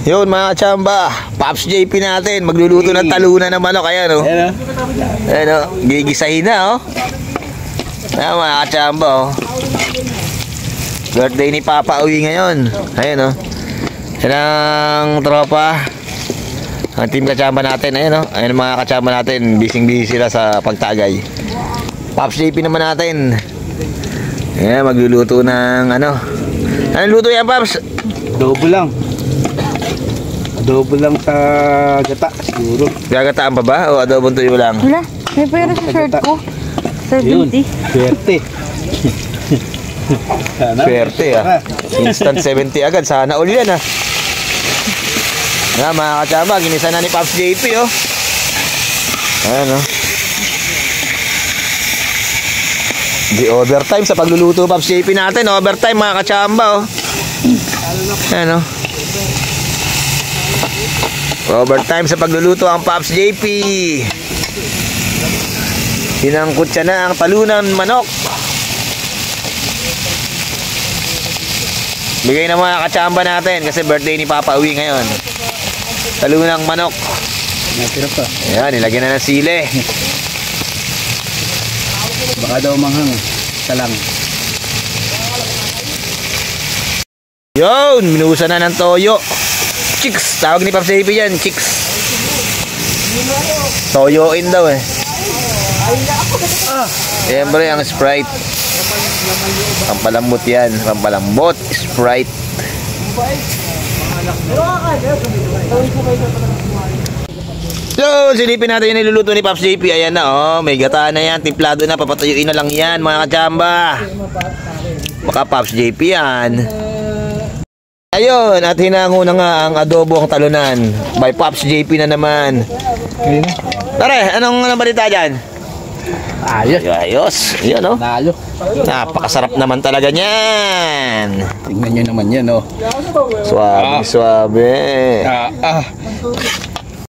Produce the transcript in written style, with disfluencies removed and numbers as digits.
Yun mga kachamba, Pops JP natin, magluluto ng talunan ng manok. Ayan o. Ayan o, gigisahin na o. Ayan mga kachamba o. Birthday ni Papa uwi ngayon. Ayan o. Yan ang tropa, ang team kachamba natin. Ayan o. Ayan mga kachamba natin, busy sila sa pagtagay. Pops JP naman natin. Ayan, magluluto ng ano. Anong luto yan, Pops? Adobo lang. Adobo lang sa gata siguro. Gagataan pa ba? O adobong tuyo lang? Wala, may pera sa shirt ko. 70. Swerte. Swerte ah. Instant 70 agad. Sana all yan ah. Nga mga kachamba, ginisa na ni Pops JP oh. Ayan oh. Di overtime sa pagluluto Pops JP natin. Overtime mga kachamba oh. Ayan oh. Overtime sa pagluluto ang Pops JP. Sinangkot siya na ang talunan manok. Bigay na mga kachamba natin kasi birthday ni Papa uwi ngayon. Talunang manok. Ayan, nilagyan na ng sili. Baka daw manghang. Isa lang. Yun, minusa na ng toyo. Chicks, tawag ni Pops JP yan, chicks. Toyoin daw eh. Siyempre ang Sprite. Pampalambot yan, pampalambot, Sprite. So, silipin natin yung niluluto ni Pops JP. Ayan na oh, may gata na yan, timplado na, papatuyuin na lang yan mga kachamba. Baka Pops JP yan. Ayun, at hinango na nga ang adobo ang talunan by Pops JP na naman. Tare, anong balita dyan? Ayos. Ayos, yun oh. Nalo. Napakasarap naman talaga niyan. Tingnan nyo naman yan oh. Suabe, suabe.